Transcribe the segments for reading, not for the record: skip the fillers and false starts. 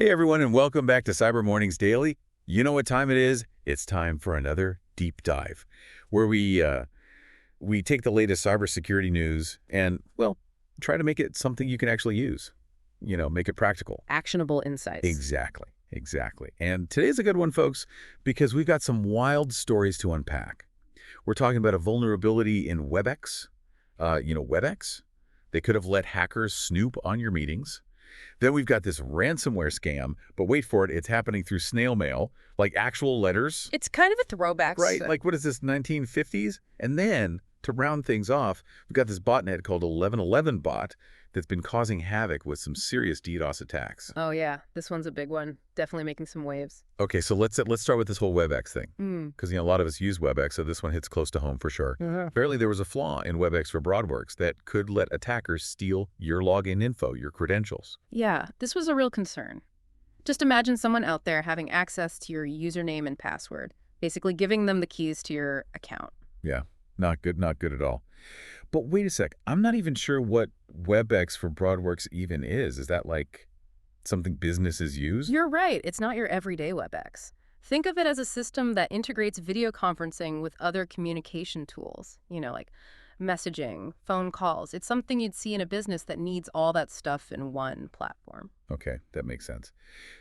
Hey everyone, and welcome back to Cyber Mornings Daily. You know what time it is? It's time for another deep dive, where we take the latest cybersecurity news and, well, try to make it something you can actually use. Make it practical. Actionable insights. Exactly. And today's a good one, folks, because we've got some wild stories to unpack. We're talking about a vulnerability in Webex. Webex? They could have let hackers snoop on your meetings. Then we've got this ransomware scam, but wait for it, it's happening through snail mail, like actual letters. It's kind of a throwback. Right, like what is this, 1950s? And then, to round things off, we've got this botnet called 1111 bot that's been causing havoc with some serious DDoS attacks. Oh yeah, this one's a big one. Definitely making some waves. Okay, so let's start with this whole Webex thing. Because a lot of us use Webex, so this one hits close to home for sure. Apparently there was a flaw in Webex for BroadWorks that could let attackers steal your login info, your credentials. Yeah, this was a real concern. Just imagine someone out there having access to your username and password, basically giving them the keys to your account. Yeah, not good at all. But wait a sec, I'm not even sure what Webex for BroadWorks even is. Is that like something businesses use? You're right, it's not your everyday Webex. Think of it as a system that integrates video conferencing with other communication tools, like messaging, phone calls. It's something you'd see in a business that needs all that stuff in one platform. Okay, that makes sense.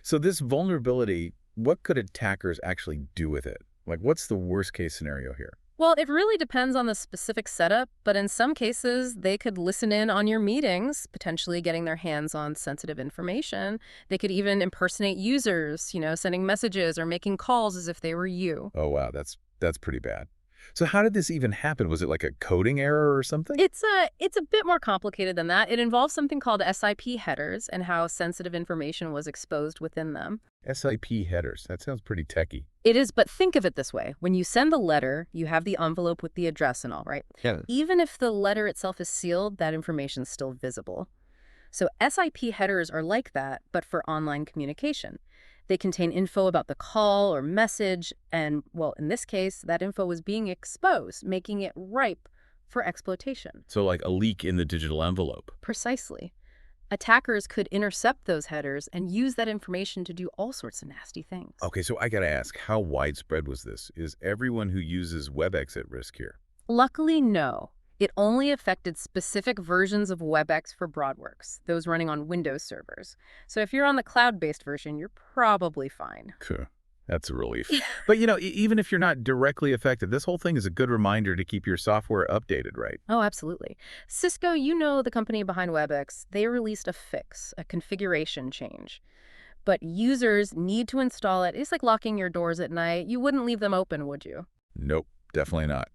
So this vulnerability, what could attackers actually do with it? Like, what's the worst case scenario here? Well, it really depends on the specific setup, but in some cases, they could listen in on your meetings, potentially getting their hands on sensitive information. They could even impersonate users, sending messages or making calls as if they were you. Oh, wow, that's pretty bad. So how did this even happen? Was it like a coding error or something? It's a bit more complicated than that. It involves something called SIP headers and how sensitive information was exposed within them. SIP headers, that sounds pretty techy. It is, but think of it this way. When you send the letter, you have the envelope with the address and all, right? Yeah. Even if the letter itself is sealed, that information's still visible. So SIP headers are like that, but for online communication. They contain info about the call or message, and, well, in this case, that info was being exposed, making it ripe for exploitation. So like a leak in the digital envelope. Precisely. Attackers could intercept those headers and use that information to do all sorts of nasty things. Okay, so I gotta ask, how widespread was this? Is everyone who uses Webex at risk here? Luckily, no. It only affected specific versions of Webex for BroadWorks, those running on Windows servers. So if you're on the cloud-based version, you're probably fine. Cool. That's a relief. But, even if you're not directly affected, this whole thing is a good reminder to keep your software updated, right? Oh, absolutely. Cisco, the company behind Webex, they released a fix, a configuration change. But users need to install it. It's like locking your doors at night. You wouldn't leave them open, would you? Nope, definitely not.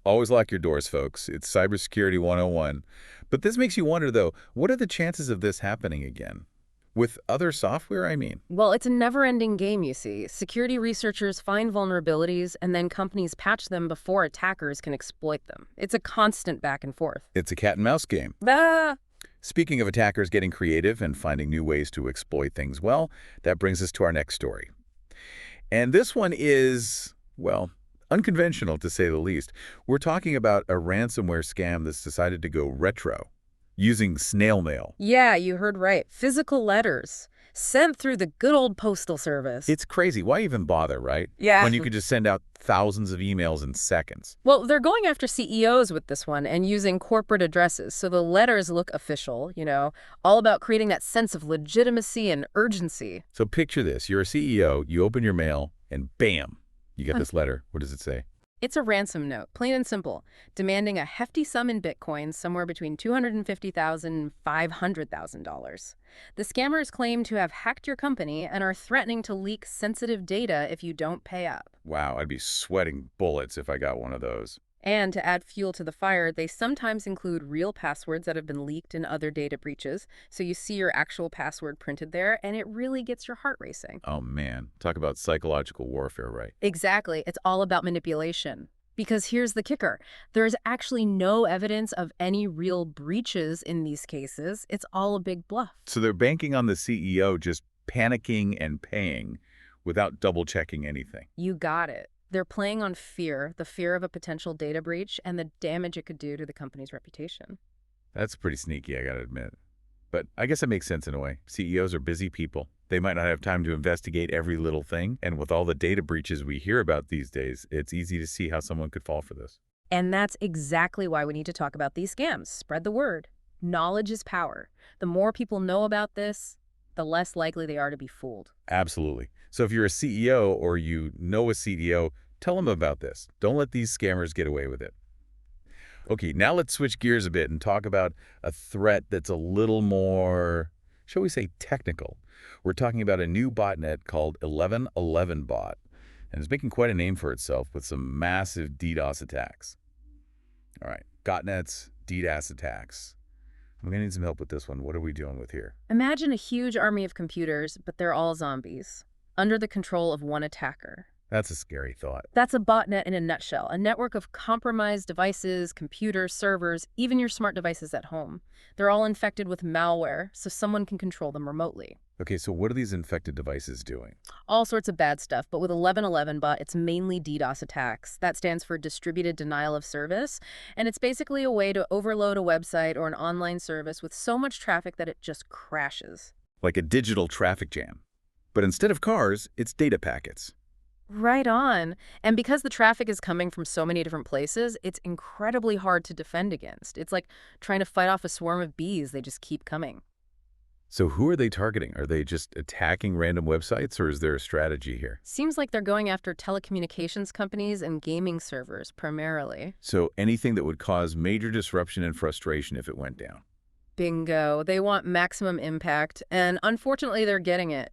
Always lock your doors, folks. It's cybersecurity 101. But this makes you wonder, though, what are the chances of this happening again? With other software, I mean. Well, it's a never-ending game, you see. Security researchers find vulnerabilities, and then companies patch them before attackers can exploit them. It's a constant back and forth. It's a cat and mouse game. Ah! Speaking of attackers getting creative and finding new ways to exploit things, well, that brings us to our next story. And this one is, well, unconventional, to say the least. We're talking about a ransomware scam that's decided to go retro, using snail mail. Yeah, you heard right. Physical letters sent through the good old postal service. It's crazy. Why even bother, right? Yeah. When you could just send out thousands of emails in seconds. Well, they're going after CEOs with this one and using corporate addresses, so the letters look official, all about creating that sense of legitimacy and urgency. So picture this. You're a CEO, you open your mail, and bam, you get this letter. What does it say? It's a ransom note, plain and simple, demanding a hefty sum in Bitcoin, somewhere between $250,000 and $500,000. The scammers claim to have hacked your company and are threatening to leak sensitive data if you don't pay up. Wow, I'd be sweating bullets if I got one of those. And to add fuel to the fire, they sometimes include real passwords that have been leaked in other data breaches, so you see your actual password printed there, and it really gets your heart racing. Oh man, talk about psychological warfare, right? Exactly. It's all about manipulation. Because here's the kicker. There's actually no evidence of any real breaches in these cases. It's all a big bluff. So they're banking on the CEO just panicking and paying without double-checking anything. You got it. They're playing on fear, the fear of a potential data breach and the damage it could do to the company's reputation. That's pretty sneaky, I gotta admit. But I guess it makes sense in a way. CEOs are busy people. They might not have time to investigate every little thing. And with all the data breaches we hear about these days, it's easy to see how someone could fall for this. And that's exactly why we need to talk about these scams. Spread the word. Knowledge is power. The more people know about this, the less likely they are to be fooled. Absolutely. So if you're a CEO or you know a CDO, tell them about this. Don't let these scammers get away with it. Okay, now let's switch gears a bit and talk about a threat that's a little more, shall we say, technical. We're talking about a new botnet called 1111 bot, and it's making quite a name for itself with some massive DDoS attacks. All right, botnets, DDoS attacks. I'm going to need some help with this one. What are we dealing with here? Imagine a huge army of computers, but they're all zombies, under the control of one attacker. That's a scary thought. That's a botnet in a nutshell, a network of compromised devices, computers, servers, even your smart devices at home. They're all infected with malware, so someone can control them remotely. Okay, so what are these infected devices doing? All sorts of bad stuff, but with 1111 bot, it's mainly DDoS attacks. That stands for distributed denial of service, and it's basically a way to overload a website or an online service with so much traffic that it just crashes. Like a digital traffic jam. But instead of cars, it's data packets. Right on. And because the traffic is coming from so many different places, it's incredibly hard to defend against. It's like trying to fight off a swarm of bees. They just keep coming. So who are they targeting? Are they just attacking random websites, or is there a strategy here? Seems like they're going after telecommunications companies and gaming servers primarily. So anything that would cause major disruption and frustration if it went down. Bingo. They want maximum impact, and unfortunately, they're getting it.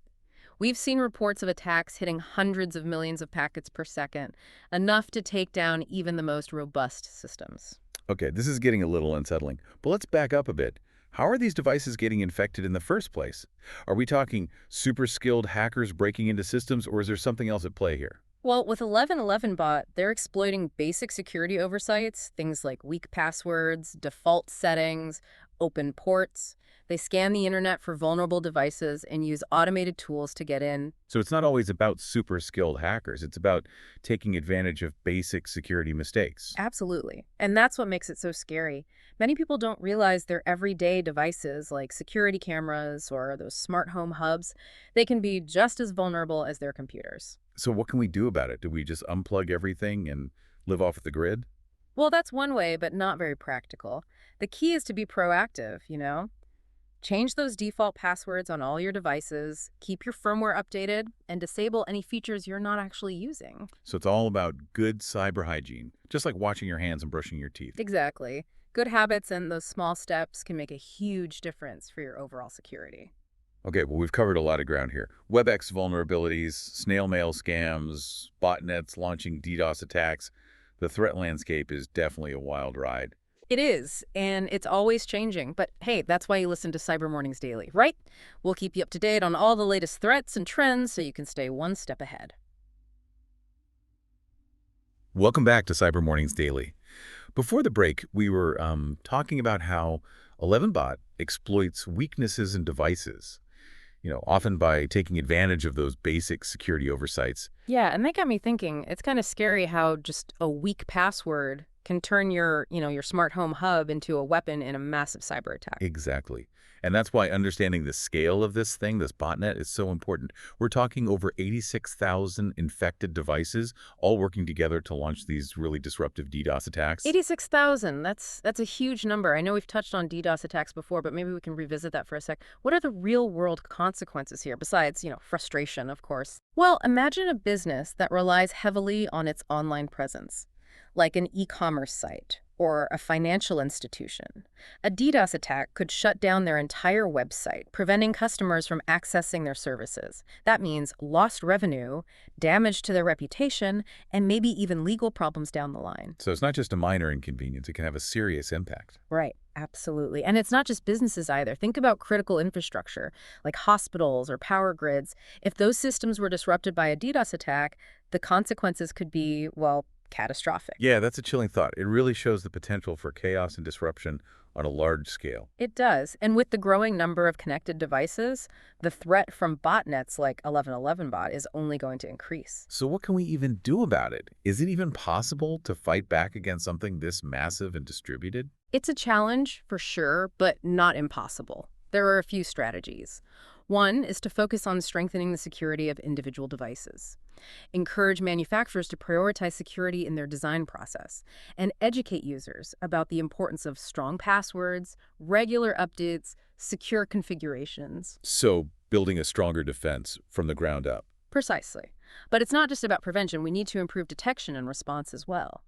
We've seen reports of attacks hitting hundreds of millions of packets per second, enough to take down even the most robust systems. Okay, this is getting a little unsettling, but let's back up a bit. How are these devices getting infected in the first place? Are we talking super skilled hackers breaking into systems, or is there something else at play here? Well, with 1111 bot, they're exploiting basic security oversights, things like weak passwords, default settings, open ports. They scan the internet for vulnerable devices and use automated tools to get in. So it's not always about super skilled hackers. It's about taking advantage of basic security mistakes. Absolutely. And that's what makes it so scary. Many people don't realize their everyday devices, like security cameras or those smart home hubs, they can be just as vulnerable as their computers. So what can we do about it? Do we just unplug everything and live off the grid? Well, that's one way, but not very practical. The key is to be proactive, Change those default passwords on all your devices, keep your firmware updated, and disable any features you're not actually using. So it's all about good cyber hygiene, just like washing your hands and brushing your teeth. Exactly. Good habits and those small steps can make a huge difference for your overall security. Okay, well, we've covered a lot of ground here. WebEx vulnerabilities, snail mail scams, botnets launching DDoS attacks. The threat landscape is definitely a wild ride. It is, and it's always changing. But hey, that's why you listen to Cyber Mornings Daily, right? We'll keep you up to date on all the latest threats and trends so you can stay one step ahead. Welcome back to Cyber Mornings Daily. Before the break, we were talking about how 11bot exploits weaknesses in devices, often by taking advantage of those basic security oversights. Yeah, and that got me thinking, it's kind of scary how just a weak password can turn your smart home hub into a weapon in a massive cyber attack. Exactly. And that's why understanding the scale of this thing, this botnet, is so important. We're talking over 86,000 infected devices, all working together to launch these really disruptive DDoS attacks. 86,000, that's a huge number. I know we've touched on DDoS attacks before, but maybe we can revisit that for a sec. What are the real-world consequences here, besides, frustration, of course? Well, imagine a business that relies heavily on its online presence, like an e-commerce site or a financial institution. A DDoS attack could shut down their entire website, preventing customers from accessing their services. That means lost revenue, damage to their reputation, and maybe even legal problems down the line. So it's not just a minor inconvenience. It can have a serious impact. Right, absolutely. And it's not just businesses either. Think about critical infrastructure, like hospitals or power grids. If those systems were disrupted by a DDoS attack, the consequences could be, well, catastrophic. Yeah, that's a chilling thought. It really shows the potential for chaos and disruption on a large scale. It does. And with the growing number of connected devices, the threat from botnets like 1111 bot is only going to increase. So what can we even do about it? Is it even possible to fight back against something this massive and distributed? It's a challenge for sure, but not impossible. There are a few strategies. One is to focus on strengthening the security of individual devices. Encourage manufacturers to prioritize security in their design process, and educate users about the importance of strong passwords, regular updates, secure configurations. So building a stronger defense from the ground up. Precisely. But it's not just about prevention. We need to improve detection and response as well.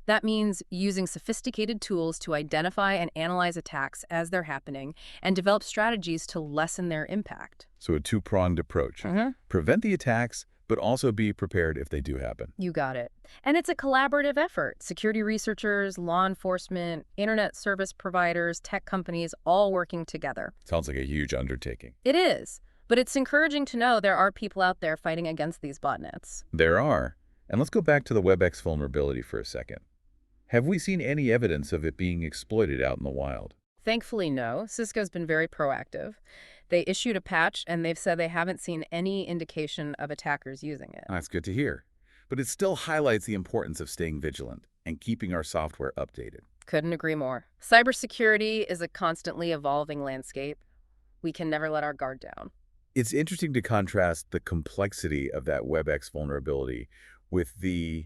That means using sophisticated tools to identify and analyze attacks as they're happening and develop strategies to lessen their impact. So a two-pronged approach. Prevent the attacks, but also be prepared if they do happen. You got it. And it's a collaborative effort. Security researchers, law enforcement, internet service providers, tech companies, all working together. Sounds like a huge undertaking. It is. But it's encouraging to know there are people out there fighting against these botnets. There are. And let's go back to the Webex vulnerability for a second. Have we seen any evidence of it being exploited out in the wild? Thankfully, no. Cisco's been very proactive. They issued a patch, and they've said they haven't seen any indication of attackers using it. That's good to hear. But it still highlights the importance of staying vigilant and keeping our software updated. Couldn't agree more. Cybersecurity is a constantly evolving landscape. We can never let our guard down. It's interesting to contrast the complexity of that Webex vulnerability with the,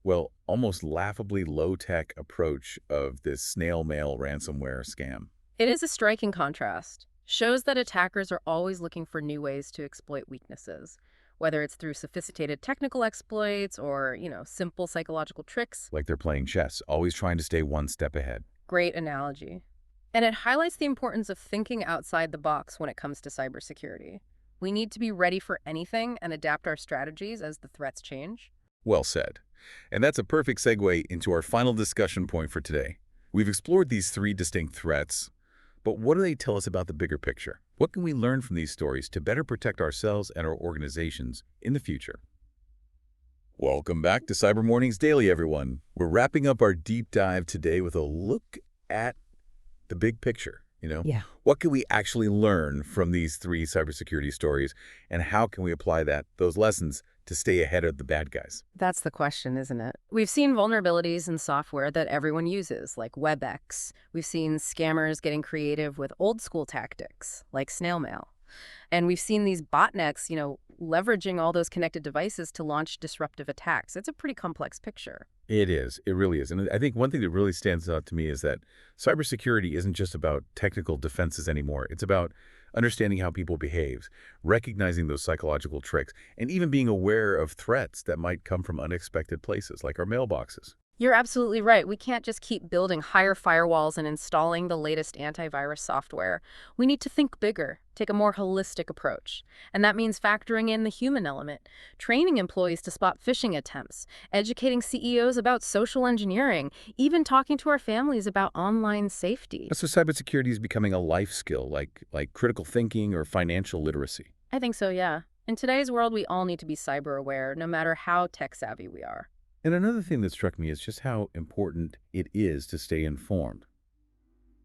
well, almost laughably low-tech approach of this snail mail ransomware scam. It is a striking contrast. Shows that attackers are always looking for new ways to exploit weaknesses, whether it's through sophisticated technical exploits or, simple psychological tricks. Like they're playing chess, always trying to stay one step ahead. Great analogy. And it highlights the importance of thinking outside the box when it comes to cybersecurity. We need to be ready for anything and adapt our strategies as the threats change. Well said. And that's a perfect segue into our final discussion point for today. We've explored these three distinct threats, but what do they tell us about the bigger picture? What can we learn from these stories to better protect ourselves and our organizations in the future? Welcome back to Cyber Mornings Daily, everyone. We're wrapping up our deep dive today with a look at the big picture. Yeah. What can we actually learn from these three cybersecurity stories, and how can we apply those lessons to stay ahead of the bad guys? That's the question, isn't it? We've seen vulnerabilities in software that everyone uses, like Webex. We've seen scammers getting creative with old-school tactics, like snail mail. And we've seen these botnets, leveraging all those connected devices to launch disruptive attacks. It's a pretty complex picture. It is. It really is. And I think one thing that really stands out to me is that cybersecurity isn't just about technical defenses anymore. It's about understanding how people behave, recognizing those psychological tricks, and even being aware of threats that might come from unexpected places, like our mailboxes. You're absolutely right. We can't just keep building higher firewalls and installing the latest antivirus software. We need to think bigger, take a more holistic approach. And that means factoring in the human element, training employees to spot phishing attempts, educating CEOs about social engineering, even talking to our families about online safety. So cybersecurity is becoming a life skill, like critical thinking or financial literacy. I think so, yeah. In today's world, we all need to be cyber aware, no matter how tech-savvy we are. And another thing that struck me is just how important it is to stay informed.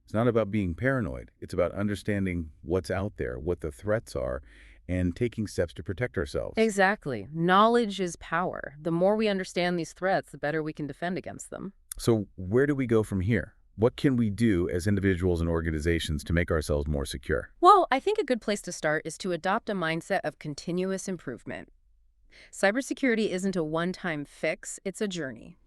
It's not about being paranoid. It's about understanding what's out there, what the threats are, and taking steps to protect ourselves. Exactly. Knowledge is power. The more we understand these threats, the better we can defend against them. So where do we go from here? What can we do as individuals and organizations to make ourselves more secure? Well, I think a good place to start is to adopt a mindset of continuous improvement. Cybersecurity isn't a one-time fix, it's a journey.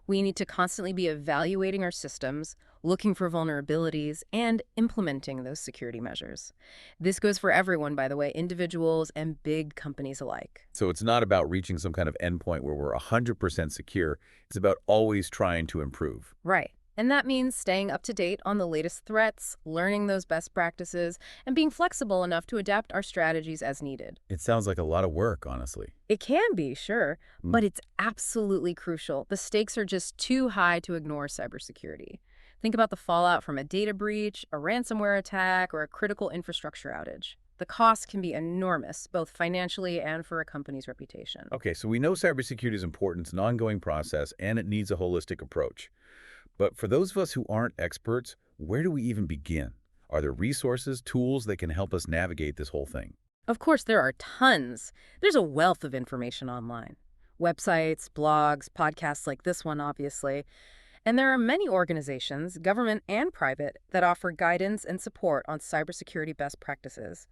We need to constantly be evaluating our systems, looking for vulnerabilities, and implementing those security measures. This goes for everyone, by the way, individuals and big companies alike. So it's not about reaching some kind of endpoint where we're 100% secure. It's about always trying to improve. Right. And that means staying up to date on the latest threats, learning those best practices, and being flexible enough to adapt our strategies as needed. It sounds like a lot of work, honestly. It can be, sure, but it's absolutely crucial. The stakes are just too high to ignore cybersecurity. Think about the fallout from a data breach, a ransomware attack, or a critical infrastructure outage. The cost can be enormous, both financially and for a company's reputation. Okay, so we know cybersecurity is important. It's an ongoing process, and it needs a holistic approach. But for those of us who aren't experts, where do we even begin? Are there resources, tools that can help us navigate this whole thing? Of course, there are tons. There's a wealth of information online. Websites, blogs, podcasts like this one, obviously. And there are many organizations, government and private, that offer guidance and support on cybersecurity best practices.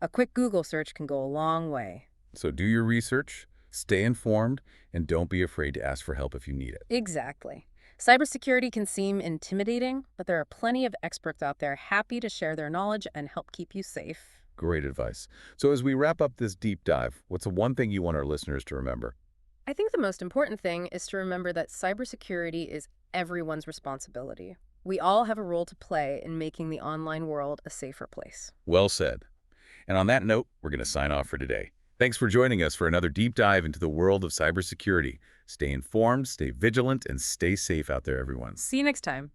A quick Google search can go a long way. So do your research, stay informed, and don't be afraid to ask for help if you need it. Exactly. Cybersecurity can seem intimidating, but there are plenty of experts out there happy to share their knowledge and help keep you safe. Great advice. So as we wrap up this deep dive, what's the one thing you want our listeners to remember? I think the most important thing is to remember that cybersecurity is everyone's responsibility. We all have a role to play in making the online world a safer place. Well said. And on that note, we're going to sign off for today. Thanks for joining us for another deep dive into the world of cybersecurity. Stay informed, stay vigilant, and stay safe out there, everyone. See you next time.